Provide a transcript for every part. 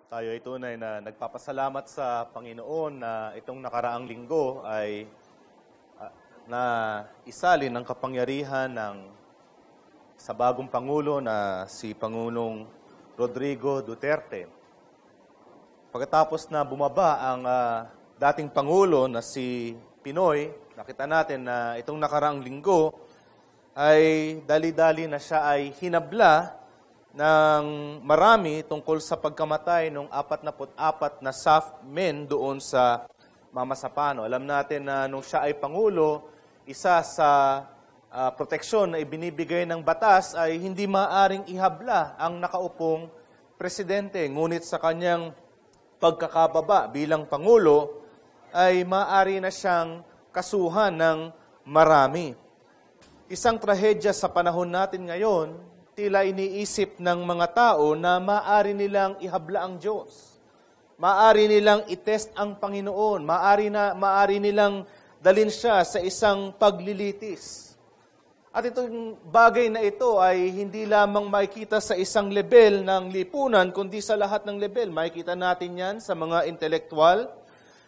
Tayo ay tunay na nagpapasalamat sa Panginoon na itong nakaraang linggo ay na isalin ng kapangyarihan sa bagong Pangulo na si Pangulong Rodrigo Duterte. Pagkatapos na bumaba ang dating Pangulo na si Pinoy, nakita natin na itong nakaraang linggo ay dali-dali na siya ay hinabla ng marami tungkol sa pagkamatay ng 44 na SAF men doon sa Mama Sapano. Alam natin na nung siya ay Pangulo, isa sa proteksyon na ibinibigay ng batas ay hindi maaaring ihabla ang nakaupong presidente. Ngunit sa kanyang pagkakababa bilang Pangulo, ay maaari na siyang kasuhan ng marami. Isang trahedya sa panahon natin ngayon, tila iniisip ng mga tao na maaari nilang ihabla ang Diyos. Maaari nilang itest ang Panginoon. Maaari nilang dalhin siya sa isang paglilitis. At itong bagay na ito ay hindi lamang makikita sa isang level ng lipunan, kundi sa lahat ng level. Makikita natin yan sa mga intelektual,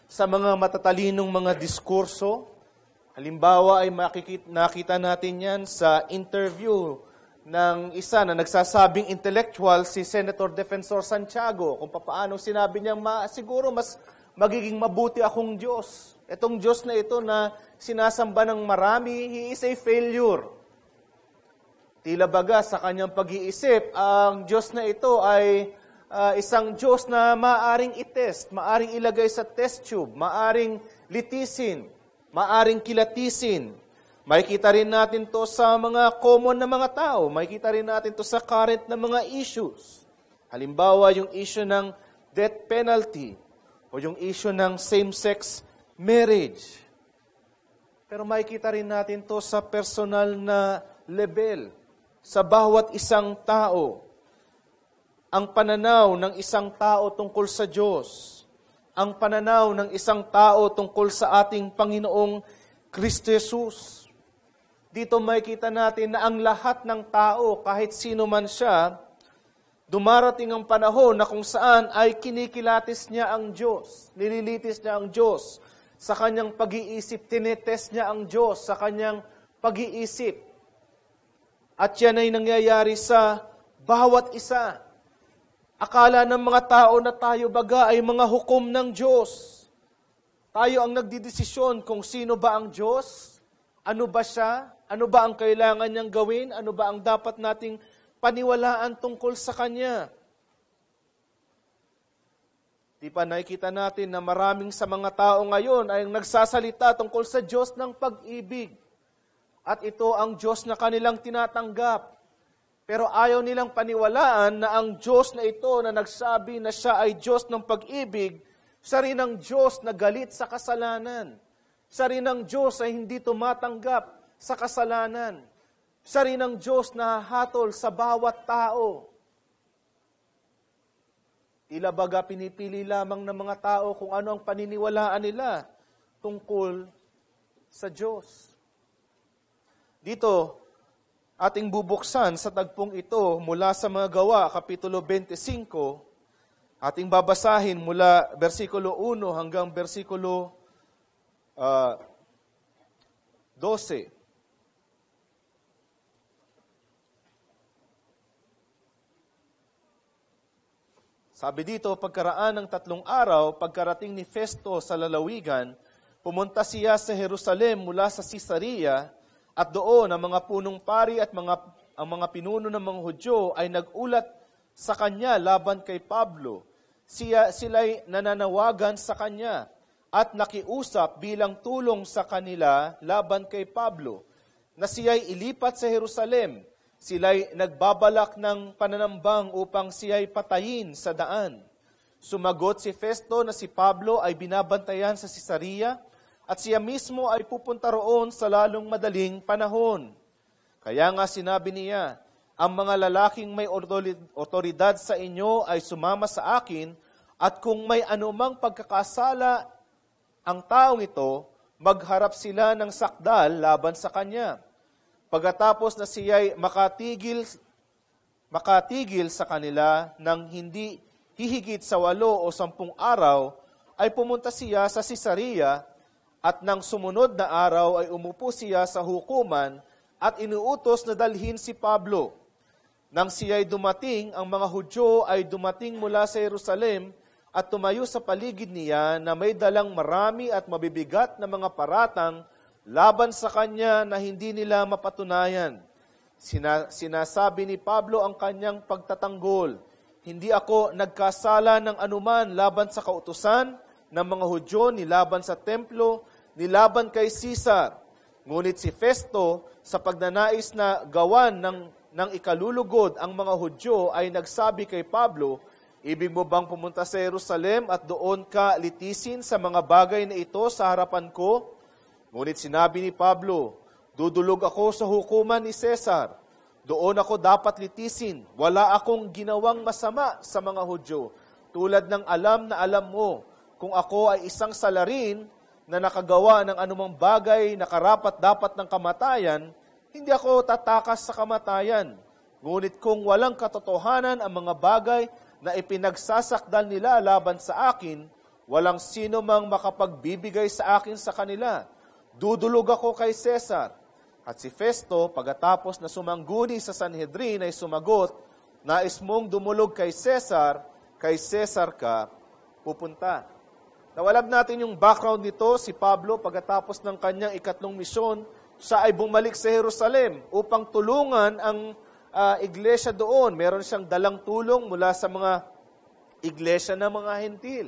sa mga matatalinong mga diskurso. Halimbawa ay nakita natin yan sa interview ng isa na nagsasabing intellectual, si Senator Defensor Santiago, kung paano sinabi niya, siguro mas magiging mabuti akong Diyos. Itong Diyos na ito na sinasamba ng marami, He is a failure. Tila baga sa kanyang pag-iisip, ang Diyos na ito ay isang Diyos na maaring itest, maaring ilagay sa test tube, maaring litisin, maaring kilatisin. Makikita rin natin to sa mga common na mga tao. Makikita rin natin to sa current na mga issues. Halimbawa, yung issue ng death penalty o yung issue ng same-sex marriage. Pero makikita rin natin to sa personal na level, sa bawat isang tao. Ang pananaw ng isang tao tungkol sa Diyos, ang pananaw ng isang tao tungkol sa ating Panginoong Kristo Jesus. Dito makikita natin na ang lahat ng tao, kahit sino man siya, dumarating ang panahon na kung saan ay kinikilatis niya ang Diyos, nililitis niya ang Diyos sa kanyang pag-iisip, tinetest niya ang Diyos sa kanyang pag-iisip. At yan ay nangyayari sa bawat isa. Akala ng mga tao na tayo baga ay mga hukom ng Diyos. Tayo ang nagdidesisyon kung sino ba ang Diyos, ano ba siya, ano ba ang kailangan niyang gawin, ano ba ang dapat nating paniwalaan tungkol sa Kanya. Di pa nakikita natin na maraming sa mga tao ngayon ay nagsasalita tungkol sa Diyos ng pag-ibig. At ito ang Diyos na kanilang tinatanggap. Pero ayaw nilang paniwalaan na ang Diyos na ito na nagsabi na siya ay Diyos ng pag-ibig, siya rin ang Diyos na galit sa kasalanan. Siya rin ang Diyos ay hindi tumatanggap sa kasalanan. Siya rin ang Diyos na hatol sa bawat tao. Tila baga pinipili lamang ng mga tao kung ano ang paniniwalaan nila tungkol sa Diyos. Dito, ating bubuksan sa tagpong ito mula sa mga Gawa, Kapitulo 25, ating babasahin mula versikulo 1 hanggang versikulo 12. Sabi dito, pagkaraan ng 3 araw, pagkarating ni Festo sa lalawigan, pumunta siya sa Jerusalem mula sa Caesarea, at doon ang mga punong pari at ang mga pinuno ng mga Hudyo ay nagulat sa kanya laban kay Pablo. Sila'y nananawagan sa kanya at nakiusap bilang tulong sa kanila laban kay Pablo, na siya'y ilipat sa Jerusalem. Sila'y nagbabalak ng pananambang upang siya'y patayin sa daan. Sumagot si Festo na si Pablo ay binabantayan sa Caesarea at siya mismo ay pupunta roon sa lalong madaling panahon. Kaya nga sinabi niya, ang mga lalaking may otoridad sa inyo ay sumama sa akin at kung may anumang pagkakasala ang taong ito, magharap sila ng sakdal laban sa kanya. Pagkatapos na siya'y makatigil sa kanila nang hindi hihigit sa 8 o 10 araw, ay pumunta siya sa Cesarea at nang sumunod na araw ay umupo siya sa hukuman at inuutos na dalhin si Pablo. Nang siya'y dumating, ang mga Hudyo ay dumating mula sa Jerusalem at tumayo sa paligid niya na may dalang marami at mabibigat na mga paratang laban sa kanya na hindi nila mapatunayan. Sinasabi ni Pablo ang kanyang pagtatanggol, "Hindi ako nagkasala ng anuman laban sa kautusan ng mga Hudyo, nilaban sa templo, nilaban kay Caesar." Ngunit si Festo, sa pagnanais na gawan ng ikalulugod ang mga Hudyo, ay nagsabi kay Pablo, "Ibig mo bang pumunta sa Jerusalem at doon ka litisin sa mga bagay na ito sa harapan ko?" Ngunit sinabi ni Pablo, "Dudulog ako sa hukuman ni Cesar. Doon ako dapat litisin. Wala akong ginawang masama sa mga Hudyo, tulad ng alam na alam mo. Kung ako ay isang salarin na nakagawa ng anumang bagay na karapat-dapat ng kamatayan, hindi ako tatakas sa kamatayan. Ngunit kung walang katotohanan ang mga bagay na ipinagsasakdal nila laban sa akin, walang sino mang makapagbibigay sa akin sa kanila. Dudulog ako kay Cesar." At si Festo, pagkatapos na sumangguni sa Sanhedrin, ay sumagot, "Nais mong dumulog kay Cesar ka pupunta." Nawalab natin yung background nito. Si Pablo, pagkatapos ng kanyang ikatlong misyon, siya ay bumalik sa Jerusalem upang tulungan ang iglesia doon. Meron siyang dalang tulong mula sa mga iglesia ng mga Hentil.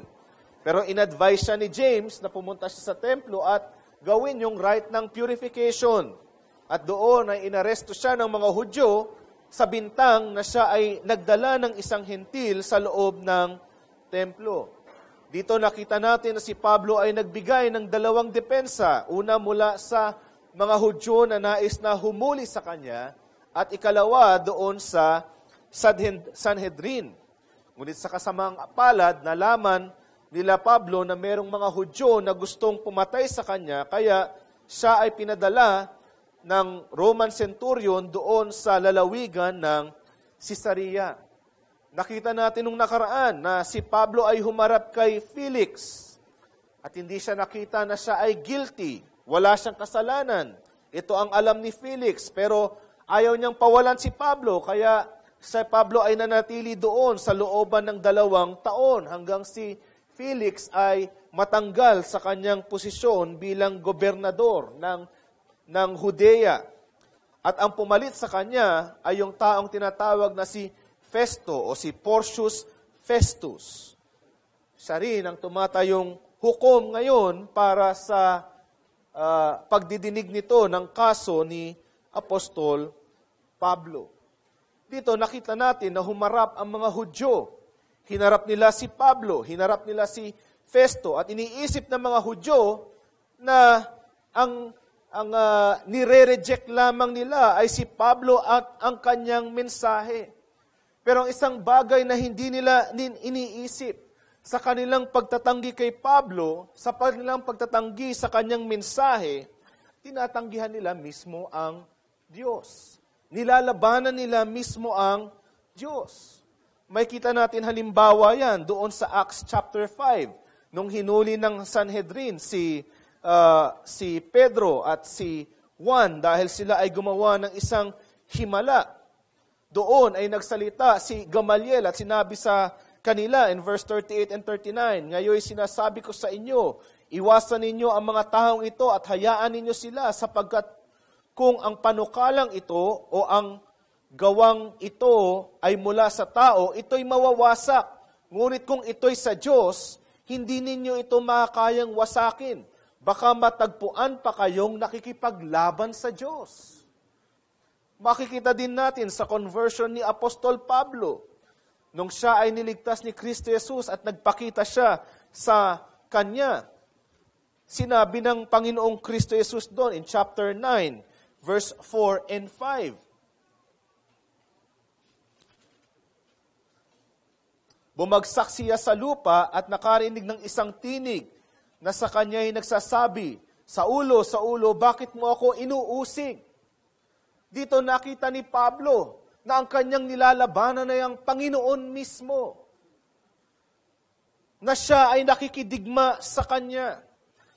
Pero in-advise siya ni James na pumunta siya sa templo at gawin yung rite ng purification. At doon ay inaresto siya ng mga Hudyo sa bintang na siya ay nagdala ng isang Hentil sa loob ng templo. Dito nakita natin na si Pablo ay nagbigay ng 2 depensa. Una mula sa mga Hudyo na nais na humuli sa kanya at ikalawa doon sa Sanhedrin. Ngunit sa kasamang palad, nalaman nila Pablo na merong mga Hudyo na gustong pumatay sa kanya, kaya siya ay pinadala ng Roman centurion doon sa lalawigan ng Caesarea. Nakita natin nung nakaraan na si Pablo ay humarap kay Felix at hindi siya nakita na siya ay guilty. Wala siyang kasalanan. Ito ang alam ni Felix, pero ayaw niyang pawalan si Pablo, kaya si Pablo ay nanatili doon sa looban ng 2 taon hanggang si Felix ay matanggal sa kanyang posisyon bilang gobernador ng Judea. At ang pumalit sa kanya ay yung taong tinatawag na si Festo o si Porcius Festus. Siya rin ang tumatayong hukom ngayon para sa pagdidinig nito ng kaso ni Apostol Pablo. Dito nakita natin na humarap ang mga Hudyo. Hinarap nila si Pablo, hinarap nila si Festo, at iniisip ng mga Hudyo na ang nire-reject lamang nila ay si Pablo at ang kanyang mensahe. Pero ang isang bagay na hindi nila iniisip sa kanilang pagtatanggi kay Pablo, sa kanilang pagtatanggi sa kanyang mensahe, tinatanggihan nila mismo ang Diyos. Nilalabanan nila mismo ang Diyos. May kita natin halimbawa yan doon sa Acts chapter 5, nung hinuli ng Sanhedrin si Pedro at si Juan dahil sila ay gumawa ng isang himala. Doon ay nagsalita si Gamaliel at sinabi sa kanila in verse 38 and 39, "Ngayon sinasabi ko sa inyo, iwasan ninyo ang mga taong ito at hayaan ninyo sila sapagkat kung ang panukalang ito o ang gawang ito ay mula sa tao, ito'y mawawasak. Ngunit kung ito'y sa Diyos, hindi ninyo ito makakayang wasakin. Baka matagpuan pa kayong nakikipaglaban sa Diyos." Makikita din natin sa conversion ni Apostol Pablo. Nung siya ay niligtas ni Kristo Jesus at nagpakita siya sa kanya, sinabi ng Panginoong Kristo Jesus doon in chapter 9, verse 4 and 5. Bumagsak siya sa lupa at nakarinig ng isang tinig na sa kanya'y nagsasabi, Saulo, Saulo, bakit mo ako inuusig?" Dito nakita ni Pablo na ang kanyang nilalabanan ay ang Panginoon mismo. na siya ay nakikidigma sa Kanya.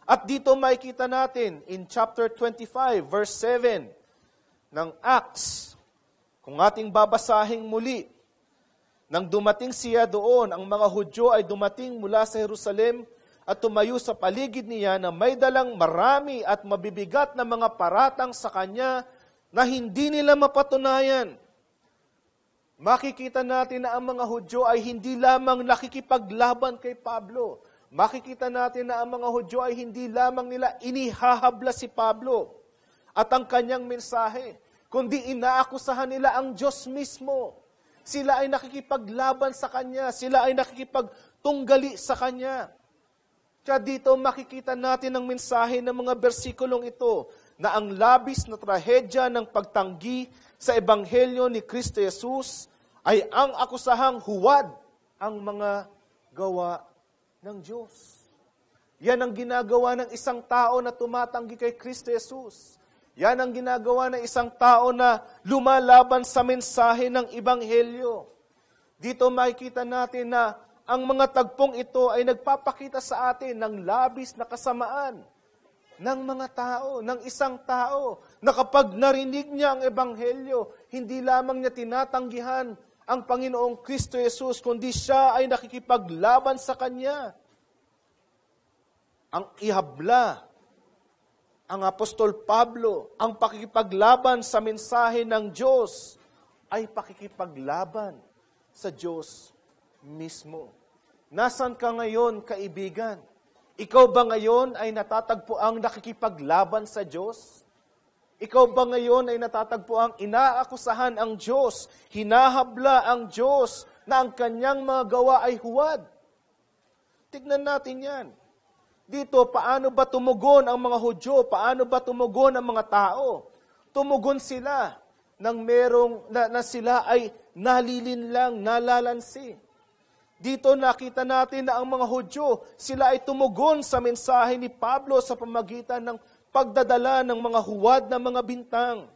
At dito makikita natin in chapter 25, verse 7 ng Acts, kung ating babasahing muli, nang dumating siya doon, ang mga Hudyo ay dumating mula sa Jerusalem at tumayo sa paligid niya na may dalang marami at mabibigat na mga paratang sa Kanya na hindi nila mapatunayan. Makikita natin na ang mga Hudyo ay hindi lamang nakikipaglaban kay Pablo. Makikita natin na ang mga Hudyo ay hindi lamang nila inihahabla si Pablo at ang kanyang mensahe, kundi inaakusahan nila ang Diyos mismo. Sila ay nakikipaglaban sa Kanya, sila ay nakikipagtunggali sa Kanya. Kaya dito makikita natin ang mensahe ng mga bersikulong ito na ang labis na trahedya ng pagtanggi sa Ebanghelyo ni Kristo Jesus ay ang akusahang huwad ang mga gawa ng Diyos. Yan ang ginagawa ng isang tao na tumatanggi kay Kristo Jesus. Yan ang ginagawa ng isang tao na lumalaban sa mensahe ng Ebanghelyo. Dito makikita natin na ang mga tagpong ito ay nagpapakita sa atin ng labis na kasamaan ng mga tao, ng isang tao, na kapag narinig niya ang Ebanghelyo, hindi lamang niya tinatanggihan ang Panginoong Kristo Jesus, kundi siya ay nakikipaglaban sa Kanya. Ang ihabla, ang Apostol Pablo, ang pakikipaglaban sa mensahe ng Diyos, ay pakikipaglaban sa Diyos mismo. Nasaan ka ngayon, kaibigan? Ikaw ba ngayon ay natatagpo ang nakikipaglaban sa Diyos? Ikaw ba ngayon ay natatagpo ang inaakusahan ang Diyos, hinahabla ang Diyos na ang kanyang mga gawa ay huwad? Tignan natin yan. Dito, paano ba tumugon ang mga Hudyo? Paano ba tumugon ang mga tao? Tumugon sila nang merong na sila ay nalilinlang, nalalansi. Dito nakita natin na ang mga Hudyo, sila ay tumugon sa mensahe ni Pablo sa pamagitan ng pagdadala ng mga huwad na mga bintang.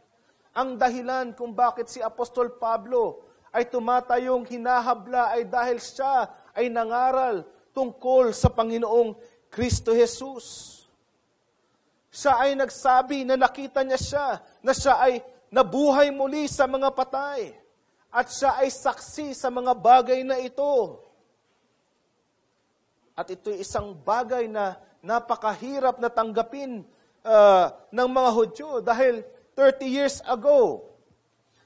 Ang dahilan kung bakit si Apostol Pablo ay tumatayong hinahabla ay dahil siya ay nangaral tungkol sa Panginoong Kristo Jesus. Siya ay nagsabi na nakita niya siya, na siya ay nabuhay muli sa mga patay. At siya ay saksi sa mga bagay na ito. At ito'y isang bagay na napakahirap na tanggapin ng mga Hudyo dahil 30 years ago,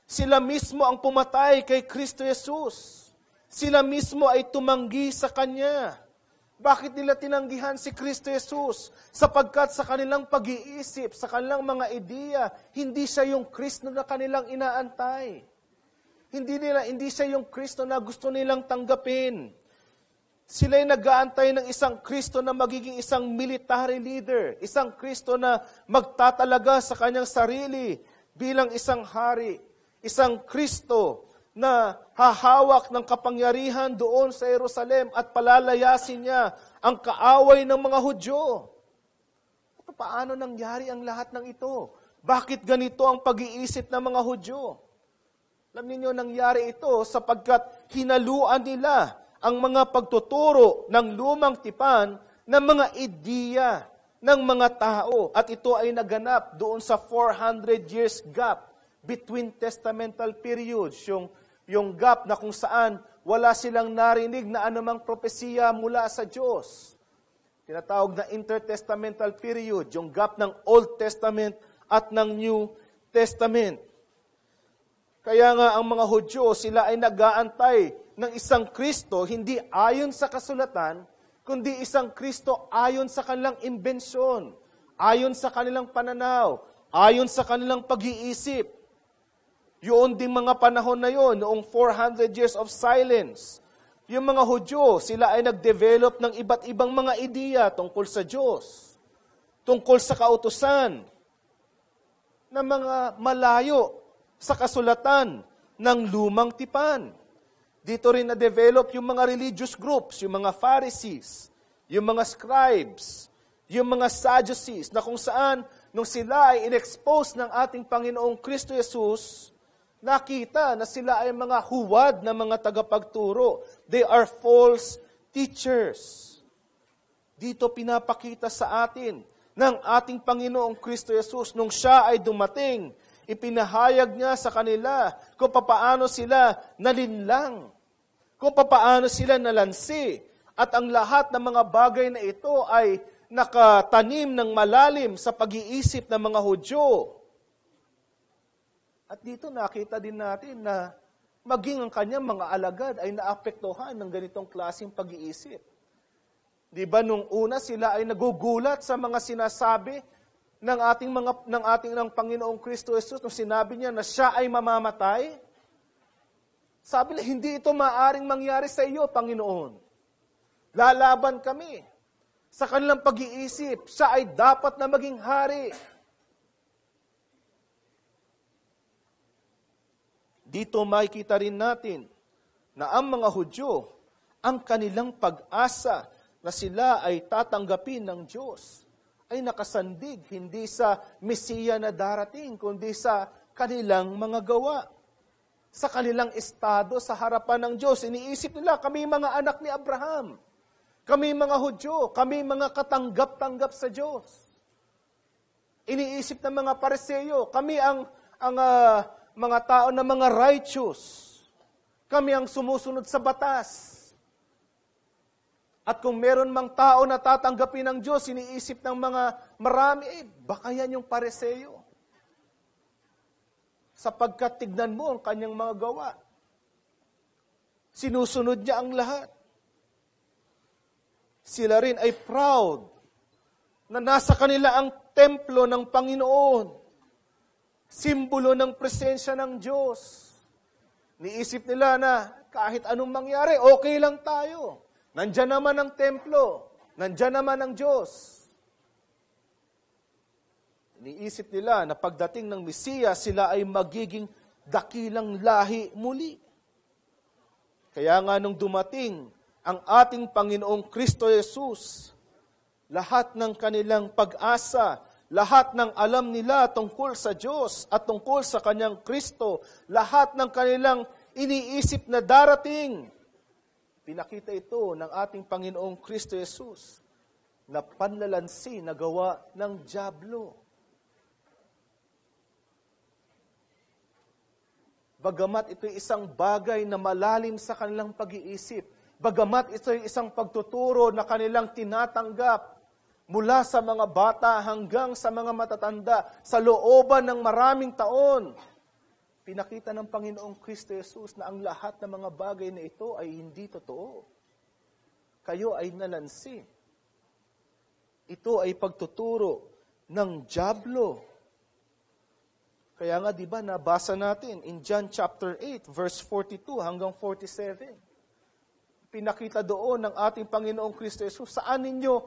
sila mismo ang pumatay kay Kristo Jesus. Sila mismo ay tumanggi sa Kanya. Bakit nila tinanggihan si Kristo Jesus? Sapagkat sa kanilang pag-iisip, sa kanilang mga ideya, hindi siya yung Kristo na kanilang inaantay. Hindi siya yung Kristo na gusto nilang tanggapin. Sila ay nag-aantay ng isang Kristo na magiging isang military leader, isang Kristo na magtatalaga sa kanyang sarili bilang isang hari, isang Kristo na hahawak ng kapangyarihan doon sa Jerusalem at palalayasin niya ang kaaway ng mga Hudyo. Paano nangyari ang lahat ng ito? Bakit ganito ang pag-iisip ng mga Hudyo? Alam niyo, nangyari ito sapagkat hinaluan nila ang mga pagtuturo ng lumang tipan ng mga ideya ng mga tao. At ito ay naganap doon sa 400 years gap between testamental periods. Yung gap na kung saan wala silang narinig na anumang propesiya mula sa Diyos. Tinatawag na intertestamental period, yung gap ng Old Testament at ng New Testament. Kaya nga ang mga Hudyo, sila ay nag-aantay ng isang Kristo, hindi ayon sa kasulatan, kundi isang Kristo ayon sa kanilang imbensyon, ayon sa kanilang pananaw, ayon sa kanilang pag-iisip. Yun ding mga panahon na yon, noong 400 years of silence, yung mga Hudyo, sila ay nag-develop ng iba't ibang mga ideya tungkol sa Diyos, tungkol sa kautusan, na mga malayo sa kasulatan ng lumang tipan. Dito rin na-develop yung mga religious groups, yung mga Pharisees, yung mga scribes, yung mga Sadducees, na kung saan, nung sila ay in-expose ng ating Panginoong Kristo Jesus, nakita na sila ay mga huwad na mga tagapagturo. They are false teachers. Dito pinapakita sa atin ng ating Panginoong Kristo Jesus nung siya ay dumating, ipinahayag niya sa kanila kung papaano sila nalinlang, kung papaano sila nalansi, at ang lahat ng mga bagay na ito ay nakatanim ng malalim sa pag-iisip ng mga Hudyo. At dito nakita din natin na maging ang kanyang mga alagad ay naapektuhan ng ganitong klaseng pag-iisip. Di ba nung una sila ay nagugulat sa mga sinasabi ng Panginoong Kristo Jesus nung sinabi niya na siya ay mamamatay? Sabi nila, hindi ito maaring mangyari sa iyo, Panginoon. Lalaban kami. Sa kanilang pag-iisip, siya ay dapat na maging hari. Dito makikita rin natin na ang mga Hudyo, ang kanilang pag-asa na sila ay tatanggapin ng Diyos, ay nakasandig hindi sa Mesiya na darating, kundi sa kanilang mga gawa. Sa kanilang estado sa harapan ng Diyos. Iniisip nila, kami mga anak ni Abraham. Kami mga Hudyo, kami mga katanggap-tanggap sa Diyos. Iniisip ng mga Pariseo, kami ang mga tao na mga righteous. Kami ang sumusunod sa batas. At kung meron mang tao na tatanggapin ng Diyos, iniisip ng mga marami, baka yan yung Pariseo. Sapagkat tignan mo ang kanyang mga gawa. Sinusunod niya ang lahat. Sila rin ay proud na nasa kanila ang templo ng Panginoon. Simbolo ng presensya ng Diyos. Niisip nila na kahit anong mangyari, okay lang tayo. Nandyan naman ang templo. Nandyan naman ang Diyos. Niisip nila na pagdating ng Mesiya, sila ay magiging dakilang lahi muli. Kaya nga nung dumating ang ating Panginoong Kristo Jesus, lahat ng kanilang pag-asa, lahat ng alam nila tungkol sa Diyos at tungkol sa Kanyang Kristo, lahat ng kanilang iniisip na darating, pinakita ito ng ating Panginoong Kristo Jesus na panlalansi na gawa ng dyablo. Bagamat ito'y isang bagay na malalim sa kanilang pag-iisip, bagamat ito'y isang pagtuturo na kanilang tinatanggap mula sa mga bata hanggang sa mga matatanda, sa looban ng maraming taon, pinakita ng Panginoong Kristo Jesus na ang lahat ng mga bagay na ito ay hindi totoo. Kayo ay nalansi. Ito ay pagtuturo ng dyablo. Kaya nga, di ba, nabasa natin in John chapter 8, verse 42 hanggang 47. Pinakita doon ng ating Panginoong Kristo Jesus, saan ninyo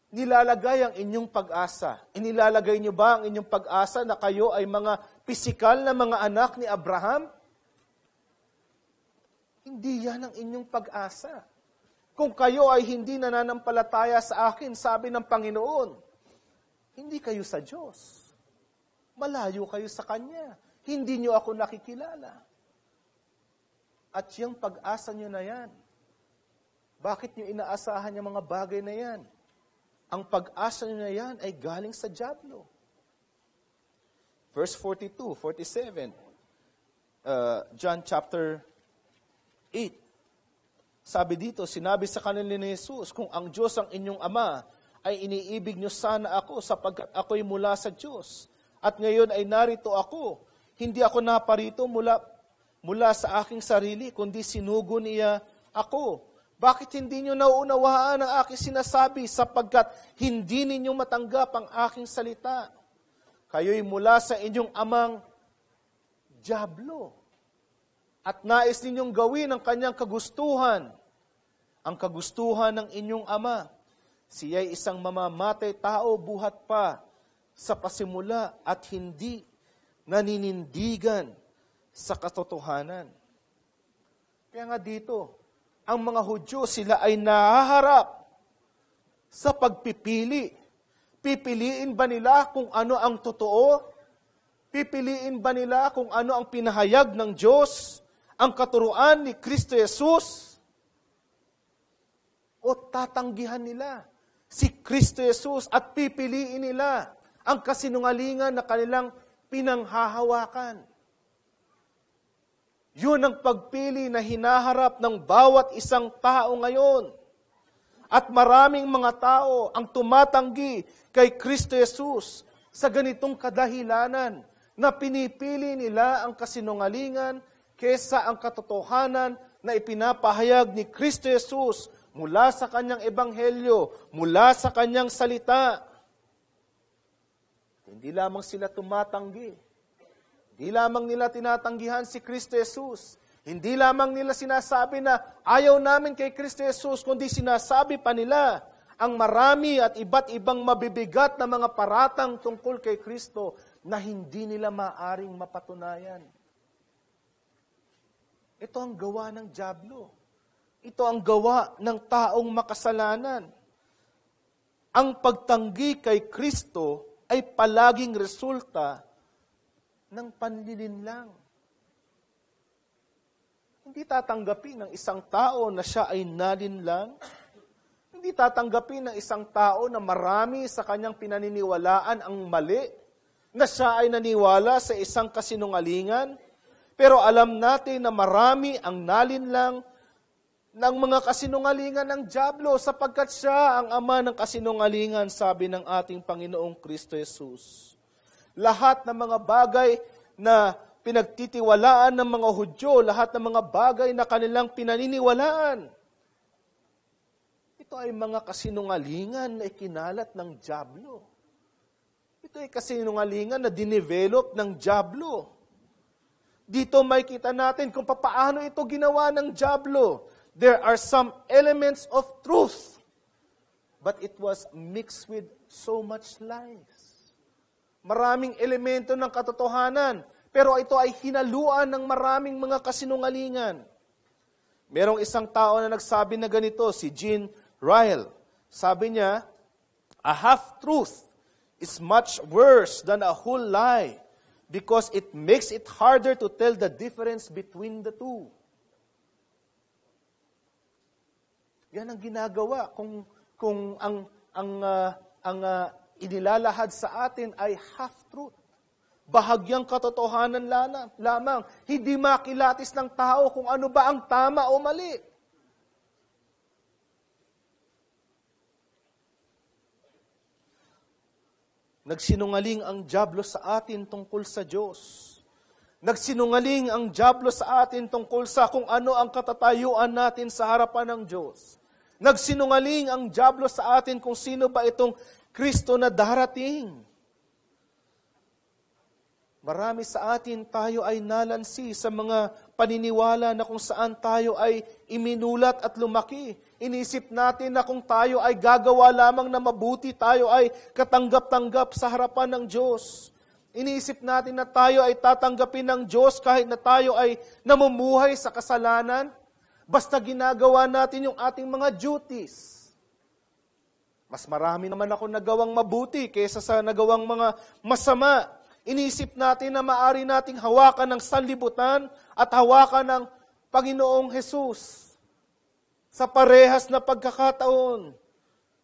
nilalagay ang inyong pag-asa? Inilalagay niyo ba ang inyong pag-asa na kayo ay mga pisikal na mga anak ni Abraham? Hindi yan ang inyong pag-asa. Kung kayo ay hindi nananampalataya sa akin, sabi ng Panginoon, hindi kayo sa Diyos. Malayo kayo sa Kanya. Hindi niyo ako nakikilala. At yung pag-asa niyo na yan, bakit niyo inaasahan yung mga bagay na yan? Ang pag-asa niyo na yan ay galing sa dyablo. Verse 42, 47, John chapter 8. Sabi dito, sinabi sa kanila ni Jesus, kung ang Diyos ang inyong Ama, ay iniibig niyo sana ako sapagkat ako'y mula sa Diyos. At ngayon ay narito ako. Hindi ako naparito mula sa aking sarili, kundi sinugo niya ako. Bakit hindi niyo nauunawaan ang aking sinasabi sapagkat hindi ninyo matanggap ang aking salita? Kayo'y mula sa inyong amang dyablo. At nais ninyong gawin ang kanyang kagustuhan. Ang kagustuhan ng inyong ama. Siya'y isang mamamatay tao buhat pa sa pasimula at hindi naninindigan sa katotohanan. Kaya nga dito, ang mga Hudyo, sila ay nahaharap sa pagpipili. Pipiliin ba nila kung ano ang totoo? Pipiliin ba nila kung ano ang pinahayag ng Diyos, ang katuruan ni Kristo Jesus? o tatanggihan nila si Kristo Jesus at pipiliin nila ang kasinungalingan na kanilang pinanghahawakan. Yun ang pagpili na hinaharap ng bawat isang tao ngayon. At maraming mga tao ang tumatanggi kay Kristo Jesus sa ganitong kadahilanan na pinipili nila ang kasinungalingan kaysa ang katotohanan na ipinapahayag ni Kristo Jesus mula sa kanyang ebanghelyo, mula sa kanyang salita. Hindi lamang sila tumatanggi. Hindi lamang nila tinatanggihan si Kristo Jesus. Hindi lamang nila sinasabi na ayaw namin kay Kristo Jesus, kundi sinasabi pa nila ang marami at iba't ibang mabibigat na mga paratang tungkol kay Kristo na hindi nila maaring mapatunayan. Ito ang gawa ng dyablo. Ito ang gawa ng taong makasalanan. Ang pagtanggi kay Kristo ay palaging resulta ng panlilinlang. Hindi tatanggapin ng isang tao na siya ay nalinlang. Hindi tatanggapin ng isang tao na marami sa kanyang pinaniniwalaan ang mali, na siya ay naniwala sa isang kasinungalingan. Pero alam natin na marami ang nalinlang ng mga kasinungalingan ng dyablo sapagkat siya ang ama ng kasinungalingan, sabi ng ating Panginoong Kristo Jesus. Lahat ng mga bagay na pinagtitiwalaan ng mga Hudyo, lahat ng mga bagay na kanilang pinaniniwalaan, ito ay mga kasinungalingan na ikinalat ng dyablo. Ito ay kasinungalingan na dinevelop ng dyablo. Dito makikita natin kung paano ito ginawa ng dyablo. There are some elements of truth, but it was mixed with so much lies. Maraming elemento ng katotohanan, pero ito ay hinaluan ng maraming mga kasinungalingan. Merong isang tao na nagsabi na ganito, si Jean Ryle. Sabi niya, a half-truth is much worse than a whole lie because it makes it harder to tell the difference between the two. Yan ang ginagawa kung ang inilalahad sa atin ay half-truth. Bahagyang katotohanan lamang. Hindi makilatis ng tao kung ano ba ang tama o mali. Nagsinungaling ang dyablo sa atin tungkol sa Diyos. Nagsinungaling ang dyablo sa atin tungkol sa kung ano ang katatayuan natin sa harapan ng Diyos. Nagsinungaling ang dyablo sa atin kung sino ba itong Kristo na darating. Marami sa atin, tayo ay nalansi sa mga paniniwala na kung saan tayo ay iminulat at lumaki. Inisip natin na kung tayo ay gagawa lamang na mabuti, tayo ay katanggap-tanggap sa harapan ng Diyos. Inisip natin na tayo ay tatanggapin ng Diyos kahit na tayo ay namumuhay sa kasalanan. Basta ginagawa natin yung ating mga duties. Mas marami naman ako nagawang mabuti kaysa sa nagawang mga masama. Inisip natin na maaari nating hawakan ng sanlibutan at hawakan ng Panginoong Jesus. Sa parehas na pagkakataon,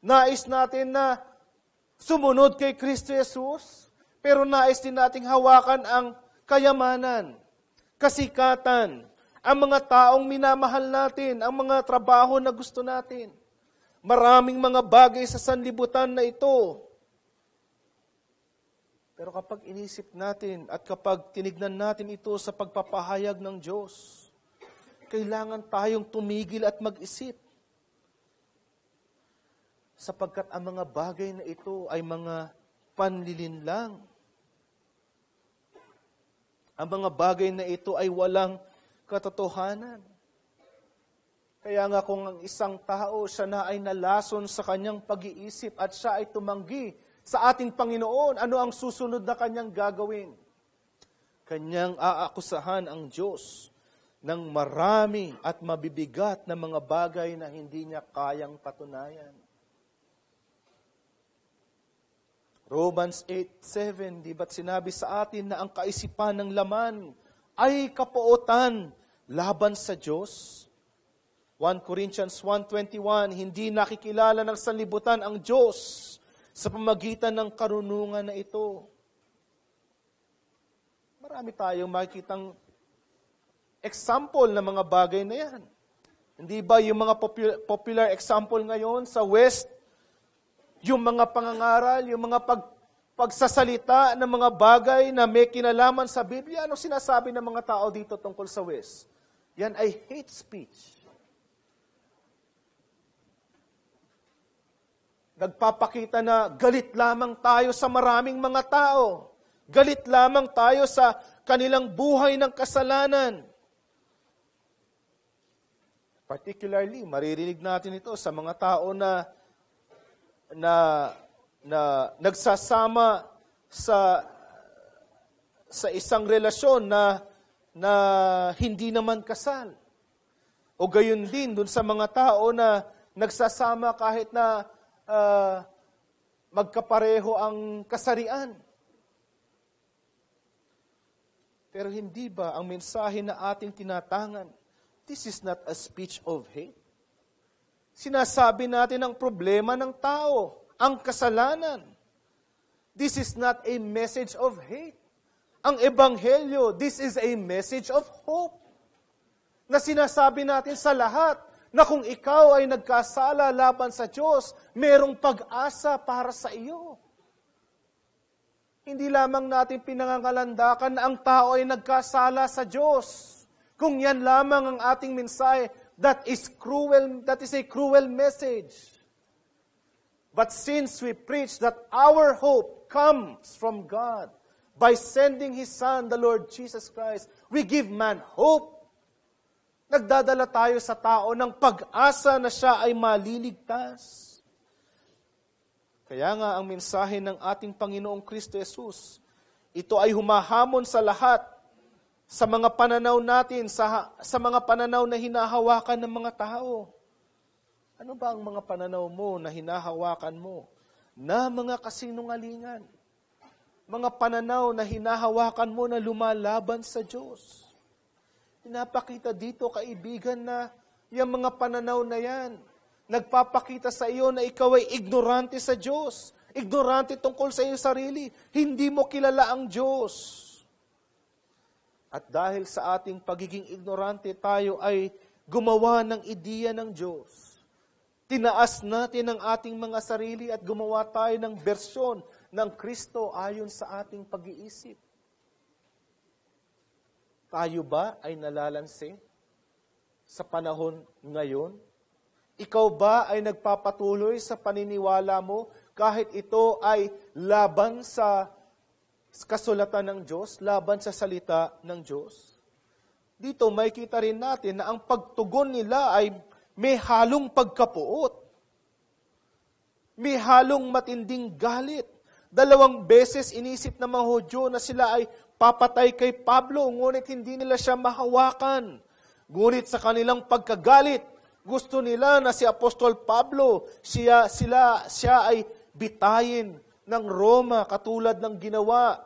nais natin na sumunod kay Kristo Jesus, pero nais din nating hawakan ang kayamanan, kasikatan, ang mga taong minamahal natin, ang mga trabaho na gusto natin. Maraming mga bagay sa sanlibutan na ito. Pero kapag inisip natin at kapag tinignan natin ito sa pagpapahayag ng Diyos, kailangan tayong tumigil at mag-isip. Sapagkat ang mga bagay na ito ay mga panlilinlang. Ang mga bagay na ito ay walang katotohanan. Kaya nga kung ang isang tao, siya na ay nalason sa kanyang pag-iisip at siya ay tumanggi sa ating Panginoon, ano ang susunod na kanyang gagawin? Kanyang aakusahan ang Diyos ng marami at mabibigat na mga bagay na hindi niya kayang patunayan. Romans 8:7, di ba't sinabi sa atin na ang kaisipan ng laman ay kapuotan laban sa Diyos? 1 Corinthians 1:21, hindi nakikilala ng sanlibutan ang Diyos sa pamagitan ng karunungan na ito. Marami tayong makikitang example ng mga bagay na yan. Hindi ba yung mga popular example ngayon sa West, yung mga pangangaral, yung mga pagsasalita ng mga bagay na may kinalaman sa Biblia, ano sinasabi ng mga tao dito tungkol sa West? Yan ay hate speech. Nagpapakita na galit lamang tayo sa maraming mga tao. Galit lamang tayo sa kanilang buhay ng kasalanan. Particularly, maririnig natin ito sa mga tao na nagsasama sa isang relasyon na hindi naman kasal. O gayon din dun sa mga tao na nagsasama kahit na magkapareho ang kasarian. Pero hindi ba ang mensahe na ating tinatangan, this is not a speech of hate? Sinasabi natin ang problema ng tao, ang kasalanan. This is not a message of hate. Ang Ebanghelyo, this is a message of hope. Na sinasabi natin sa lahat, na kung ikaw ay nagkasala laban sa Diyos, merong pag-asa para sa iyo. Hindi lamang natin pinangangalandakan na ang tao ay nagkasala sa Diyos. Kung yan lamang ang ating mensahe, that is a cruel message. But since we preach that our hope comes from God, by sending His Son, the Lord Jesus Christ, we give man hope. Nagdadala tayo sa tao ng pag-asa na siya ay maliligtas. Kaya nga ang mensahe ng ating Panginoong Kristo Jesus, ito ay humahamon sa lahat, sa mga pananaw natin, sa mga pananaw na hinahawakan ng mga tao. Ano ba ang mga pananaw mo na hinahawakan mo? Na mga kasinungalingan. Mga pananaw na hinahawakan mo na lumalaban sa Diyos. Pinapakita dito, kaibigan, na yung mga pananaw na yan, nagpapakita sa iyo na ikaw ay ignorante sa Diyos. Ignorante tungkol sa iyong sarili. Hindi mo kilala ang Diyos. At dahil sa ating pagiging ignorante, tayo ay gumawa ng ideya ng Diyos. Tinaas natin ang ating mga sarili at gumawa tayo ng bersyon ng Kristo ayon sa ating pag-iisip. Tayo ba ay nalalansi sa panahon ngayon? Ikaw ba ay nagpapatuloy sa paniniwala mo kahit ito ay laban sa kasulatan ng Diyos, laban sa salita ng Diyos? Dito may kita rin natin na ang pagtugon nila ay may halong pagkapuot. May halong matinding galit. 2 beses inisip ng mga Hudyo na sila ay papatay kay Pablo, ngunit hindi nila siya mahawakan. Ngunit sa kanilang pagkagalit, gusto nila na si Apostol Pablo, siya ay bitayin ng Roma katulad ng ginawa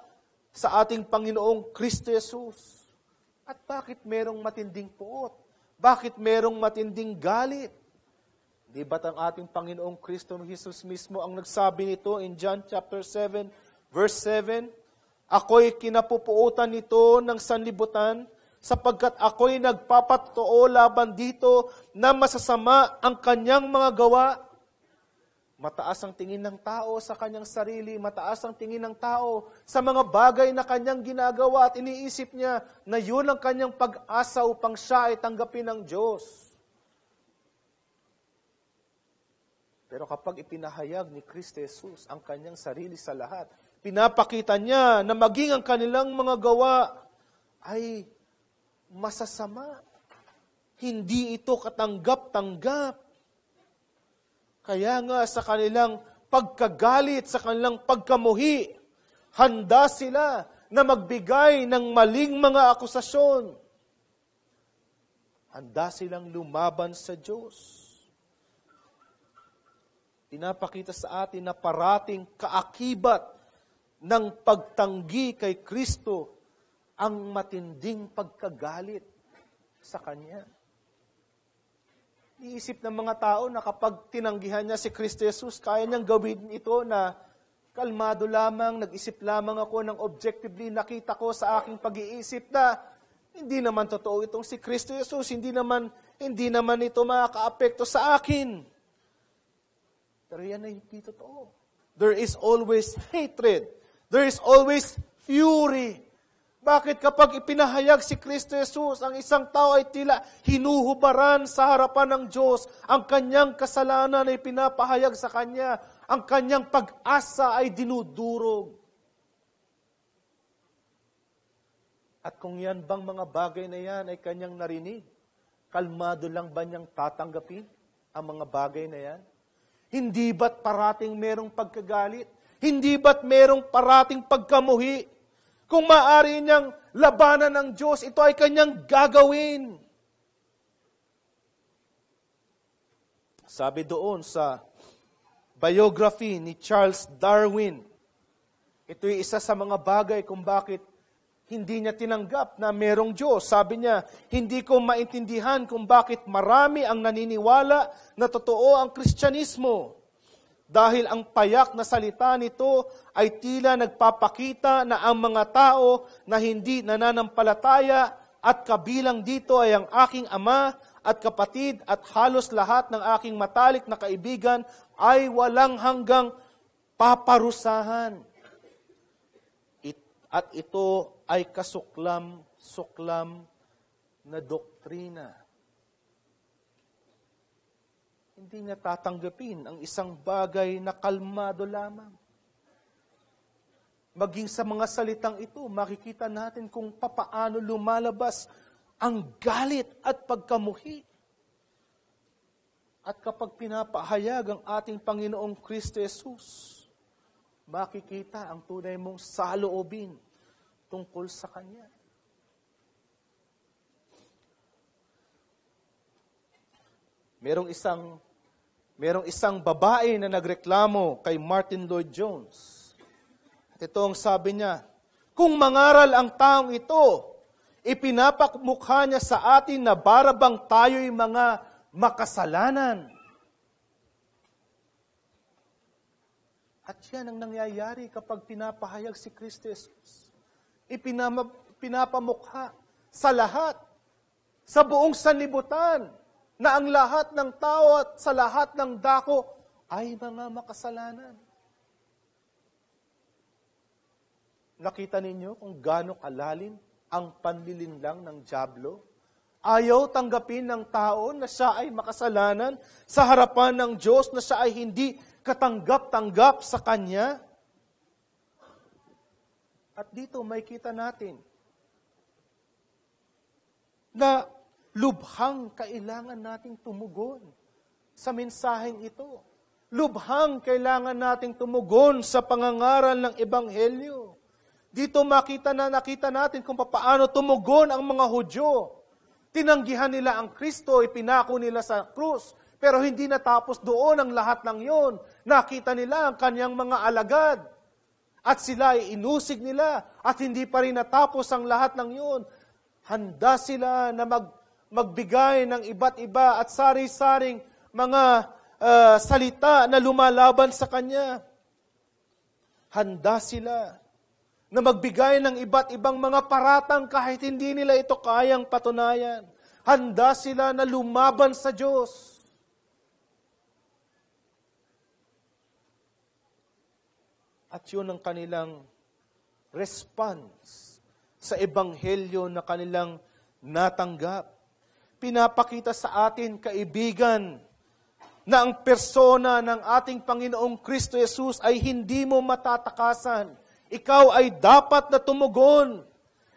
sa ating Panginoong Kristo Jesus. At bakit merong matinding puot? Bakit merong matinding galit? Di ba't ang ating Panginoong Kristo Jesus mismo ang nagsabi nito in John chapter 7, verse 7? Ako'y kinapupuutan nito ng sanlibutan, sapagkat ako'y nagpapatotoo laban dito na masasama ang kanyang mga gawa. Mataas ang tingin ng tao sa kanyang sarili, mataas ang tingin ng tao sa mga bagay na kanyang ginagawa at iniisip niya na yun ang kanyang pag-asa upang siya ay tanggapin ng Diyos. Pero kapag ipinahayag ni Kristo Jesus ang kanyang sarili sa lahat, pinapakita niya na maging ang kanilang mga gawa ay masasama. Hindi ito katanggap-tanggap. Kaya nga sa kanilang pagkagalit, sa kanilang pagkamuhi, handa sila na magbigay ng maling mga akusasyon. Handa silang lumaban sa Diyos. Pinapakita sa atin na parating kaakibat ng pagtanggi kay Kristo ang matinding pagkagalit sa Kanya. Iisip ng mga tao na kapag tinanggihan niya si Kristo Jesus, kaya niyang gawin ito na kalmado lamang, nag-isip lamang ako ng objectively, nakita ko sa aking pag-iisip na hindi naman totoo itong si Kristo Jesus, hindi naman ito makaka-apekto sa akin. Pero yan ay hindi totoo. There is always hatred. There is always fury. Bakit kapag ipinahayag si Kristo Jesus, ang isang tao ay tila hinuhubaran sa harapan ng Diyos, ang kanyang kasalanan ay pinapahayag sa kanya, ang kanyang pag-asa ay dinudurog. At kung yan bang mga bagay na yan ay kanyang narinig, kalmado lang ba niyang tatanggapin ang mga bagay na yan? Hindi ba't parating merong pagkagalit? Hindi ba't merong parating pagkamuhi? Kung maaari niyang labanan ng Diyos, ito ay kanyang gagawin. Sabi doon sa biography ni Charles Darwin, ito'y isa sa mga bagay kung bakit hindi niya tinanggap na merong Diyos. Sabi niya, hindi ko maintindihan kung bakit marami ang naniniwala na totoo ang Kristyanismo. Dahil ang payak na salita nito ay tila nagpapakita na ang mga tao na hindi nananampalataya at kabilang dito ay ang aking ama at kapatid at halos lahat ng aking matalik na kaibigan ay walang hanggang paparusahan. At ito ay kasuklam-suklam na doktrina. Hindi niya tatanggapin ang isang bagay na kalmado lamang. Maging sa mga salitang ito, makikita natin kung papaano lumalabas ang galit at pagkamuhi. At kapag pinapahayag ang ating Panginoong Kristo Jesus, makikita ang tunay mong saloobin tungkol sa Kanya. Merong isang babae na nagreklamo kay Martin Lloyd-Jones. At ito ang sabi niya, kung mangaral ang taong ito, ipinapamukha niya sa atin na barabang tayo'y mga makasalanan. At yan ang nangyayari kapag pinapahayag si Kristo Jesus. Pinapamukha sa lahat, sa buong sanlibutan, na ang lahat ng tao at sa lahat ng dako ay mga makasalanan. Nakita ninyo kung gaano kalalim ang panlilinlang ng dyablo? Ayaw tanggapin ng tao na siya ay makasalanan sa harapan ng Diyos, na siya ay hindi katanggap-tanggap sa Kanya. At dito may kita natin na lubhang kailangan nating tumugon sa mensaheng ito. Lubhang kailangan nating tumugon sa pangangaral ng Ebanghelyo. Dito nakita natin kung paano tumugon ang mga Hudyo. Tinanggihan nila ang Kristo, ipinako nila sa krus, pero hindi natapos doon ang lahat ng yon. Nakita nila ang kanyang mga alagad. At sila ay inusig nila. At hindi pa rin natapos ang lahat ng yon. Handa sila na magbigay ng iba't iba at sari-saring mga salita na lumalaban sa Kanya. Handa sila na magbigay ng iba't ibang mga paratang kahit hindi nila ito kayang patunayan. Handa sila na lumaban sa Diyos. At yun ang kanilang response sa Ebanghelyo na kanilang natanggap. Pinapakita sa atin, kaibigan, na ang persona ng ating Panginoong Kristo Jesus ay hindi mo matatakasan. Ikaw ay dapat na tumugon.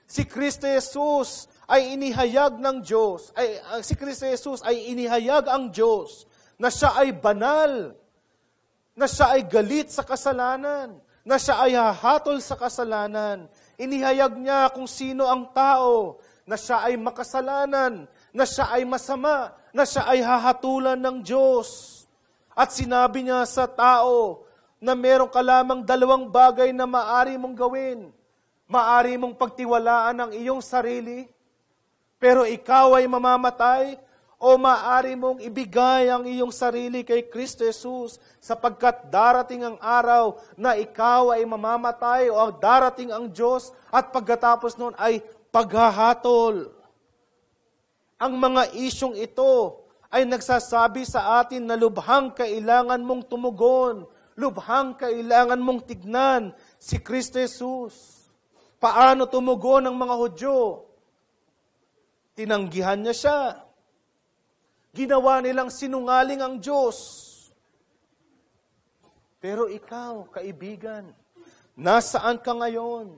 Si Kristo Jesus ay inihayag ng Diyos. Si Kristo Jesus ay inihayag ang Diyos na siya ay banal, na siya ay galit sa kasalanan, na siya ay hahatol sa kasalanan. Inihayag niya kung sino ang tao, na siya ay makasalanan, na siya ay masama, na siya ay hahatulan ng Diyos. At sinabi niya sa tao na meron ka lamang dalawang bagay na maaari mong gawin. Maaari mong pagtiwalaan ang iyong sarili, pero ikaw ay mamamatay, o maaari mong ibigay ang iyong sarili kay Kristo Jesus sapagkat darating ang araw na ikaw ay mamamatay o darating ang Diyos at pagkatapos noon ay paghahatol. Ang mga isyong ito ay nagsasabi sa atin na lubhang kailangan mong tumugon, lubhang kailangan mong tignan si Kristo Jesus. Paano tumugon ang mga Hudyo? Tinanggihan niya siya. Ginawa nilang sinungaling ang Diyos. Pero ikaw, kaibigan, nasaan ka ngayon?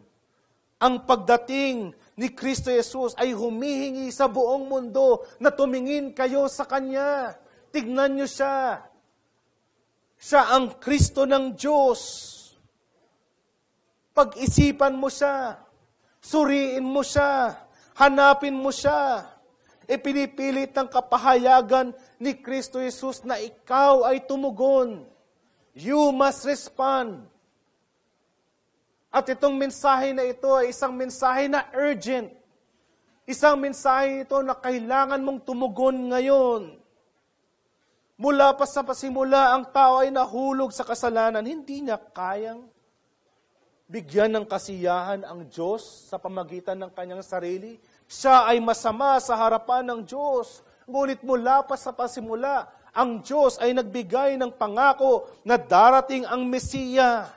Ang pagdating ni Kristo Jesus ay humihingi sa buong mundo na tumingin kayo sa Kanya. Tignan niyo siya. Siya ang Kristo ng Diyos. Pag-isipan mo siya. Suriin mo siya. Hanapin mo siya. Ipinipilit ng kapahayagan ni Kristo Jesus na ikaw ay tumugon. You must respond. At itong mensahe na ito ay isang mensahe na urgent. Isang mensahe ito na kailangan mong tumugon ngayon. Mula pa sa pasimula, ang tao ay nahulog sa kasalanan. Hindi niya kayang bigyan ng kasiyahan ang Diyos sa pamagitan ng kanyang sarili. Siya ay masama sa harapan ng Diyos. Ngunit mula pa sa pasimula, ang Diyos ay nagbigay ng pangako na darating ang Mesiya.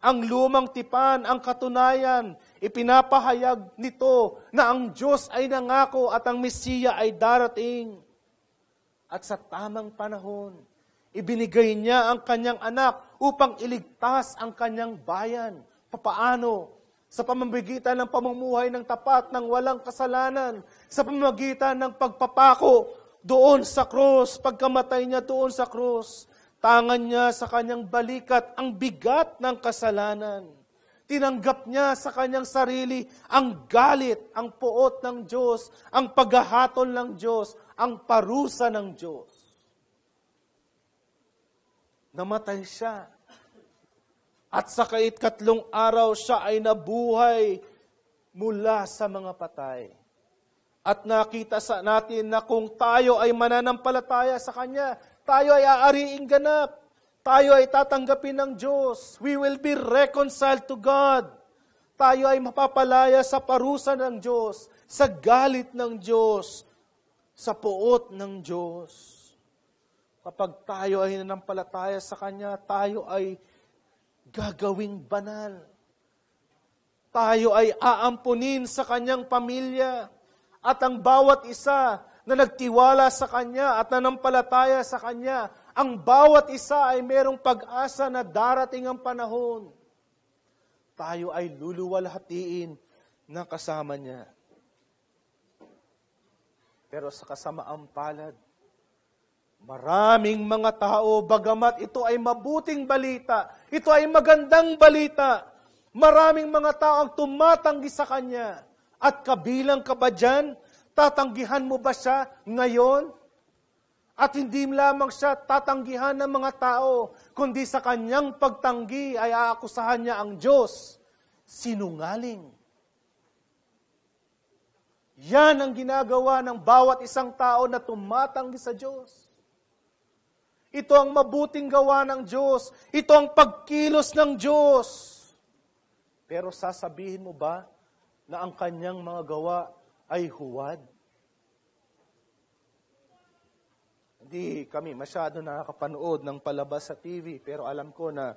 Ang lumang tipan, ang katunayan, ipinapahayag nito na ang Diyos ay nangako at ang Mesiya ay darating. At sa tamang panahon, ibinigay niya ang kanyang anak upang iligtas ang kanyang bayan. Papaano? Sa pamamagitan ng pamumuhay ng tapat ng walang kasalanan, sa pamamagitan ng pagpapako doon sa krus, pagkamatay niya doon sa krus, tangan niya sa kanyang balikat ang bigat ng kasalanan. Tinanggap niya sa kanyang sarili ang galit, ang puot ng Diyos, ang paghahatol ng Diyos, ang parusa ng Diyos. Namatay siya. At sa kaikatlong araw siya ay nabuhay mula sa mga patay. At nakita sa natin na kung tayo ay mananampalataya sa Kanya, tayo ay aariing ganap. Tayo ay tatanggapin ng Diyos. We will be reconciled to God. Tayo ay mapapalaya sa parusa ng Diyos, sa galit ng Diyos, sa puot ng Diyos. Kapag tayo ay nanampalataya sa Kanya, tayo ay gagawing banal. Tayo ay aampunin sa Kanyang pamilya. At ang bawat isa na nagtiwala sa Kanya at nanampalataya sa Kanya, ang bawat isa ay merong pag-asa na darating ang panahon. Tayo ay luluwalhatiin na kasama Niya. Pero sa kasamaang palad, maraming mga tao, bagamat ito ay mabuting balita, ito ay magandang balita, maraming mga tao ang tumatanggi sa Kanya. At kabilang ka ba dyan? Tatanggihan mo ba siya ngayon? At hindi lamang siya tatanggihan ng mga tao, kundi sa kanyang pagtanggi ay aakusahan niya ang Diyos. Sinungaling. Yan ang ginagawa ng bawat isang tao na tumatanggi sa Diyos. Ito ang mabuting gawa ng Diyos. Ito ang pagkilos ng Diyos. Pero sasabihin mo ba na ang kanyang mga gawa ay huwad? Hindi kami masyado nakakapanood ng palabas sa TV, pero alam ko na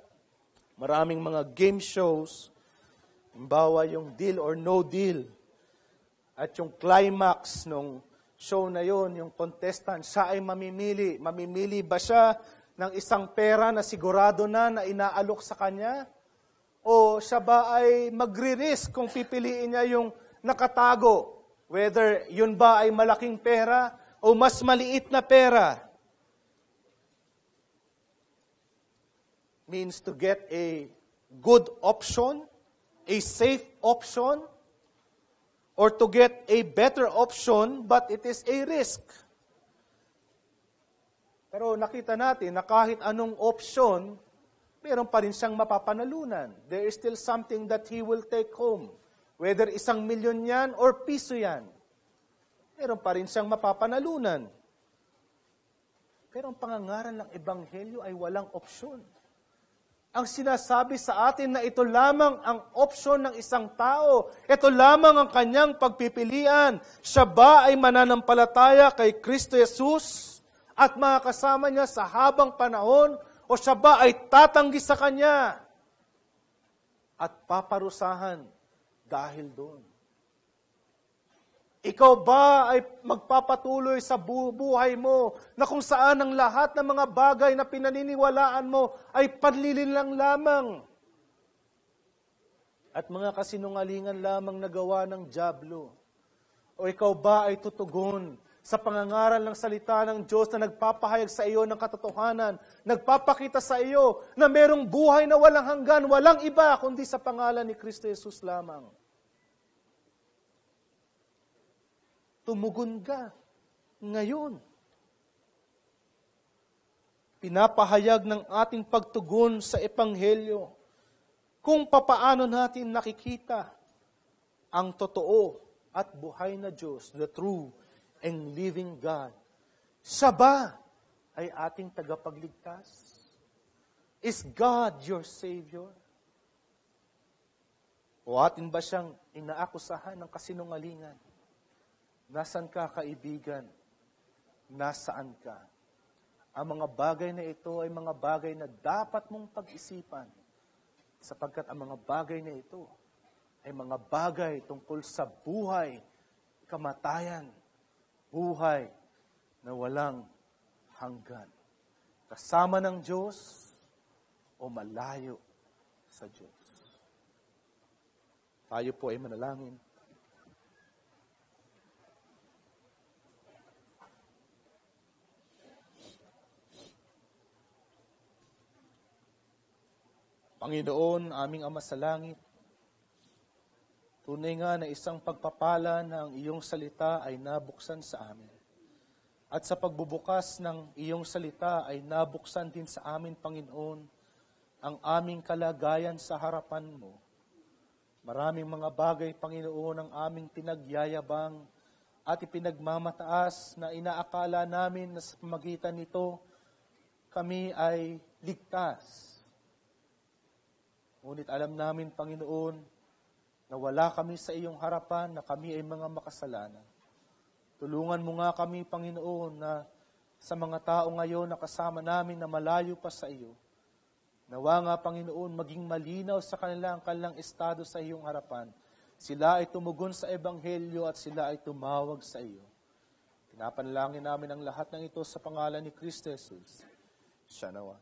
maraming mga game shows, halimbawa yung Deal or No Deal, at yung climax nung show na yon, yung contestant, siya ay mamimili. Mamimili ba siya ng isang pera na sigurado na inaalok sa kanya? O siya ba ay magre-risk kung pipiliin niya yung nakatago? Whether yun ba ay malaking pera o mas maliit na pera? Means to get a good option, a safe option, or to get a better option, but it is a risk. Pero nakita natin na kahit anong option, meron pa rin siyang mapapanalunan. There is still something that he will take home. Whether 1,000,000 yan or piso yan, meron pa rin siyang mapapanalunan. Pero ang pangangaral ng Ebanghelyo ay walang opsyon. Ang sinasabi sa atin na ito lamang ang opsyon ng isang tao. Ito lamang ang kanyang pagpipilian. Siya ba ay mananampalataya kay Kristo Jesus at makakasama niya sa habang panahon o siya ba ay tatanggi sa Kanya at paparusahan dahil doon? Ikaw ba ay magpapatuloy sa buhay mo na kung saan ang lahat ng mga bagay na pinaniniwalaan mo ay panlilin lang lamang at mga kasinungalingan lamang na gawa ng dyablo? O ikaw ba ay tutugon sa pangangaral ng salita ng Diyos na nagpapahayag sa iyo ng katotohanan, nagpapakita sa iyo na merong buhay na walang hanggan, walang iba kundi sa pangalan ni Kristo Jesus lamang? Tumugon ka ngayon. Pinapahayag ng ating pagtugon sa Ebanghelyo kung papaano natin nakikita ang totoo at buhay na Diyos, the true and living God. Siya ba ay ating tagapagligtas? Is God your Savior? O atin ba siyang inaakusahan ng kasinungalingan? Nasaan ka, kaibigan? Nasaan ka? Ang mga bagay na ito ay mga bagay na dapat mong pag-isipan sapagkat ang mga bagay na ito ay mga bagay tungkol sa buhay, kamatayan, buhay na walang hanggan. Kasama ng Diyos o malayo sa Diyos. Tayo po ay manalangin. Panginoon, aming Ama sa langit, tunay nga na isang pagpapala na ang iyong salita ay nabuksan sa amin. At sa pagbubukas ng iyong salita ay nabuksan din sa amin, Panginoon, ang aming kalagayan sa harapan mo. Maraming mga bagay, Panginoon, ang aming pinagyayabang at ipinagmamataas na inaakala namin na sa pamagitan nito kami ay ligtas. Ngunit alam namin, Panginoon, na wala kami sa iyong harapan, na kami ay mga makasalanan. Tulungan mo nga kami, Panginoon, na sa mga tao ngayon na kasama namin na malayo pa sa iyo, nawa nga, Panginoon, maging malinaw sa kanila ang kanilang estado sa iyong harapan. Sila ay tumugon sa Ebanghelyo at sila ay tumawag sa iyo. Pinapanalangin namin ang lahat ng ito sa pangalan ni Kristo Jesus. Siya nawa.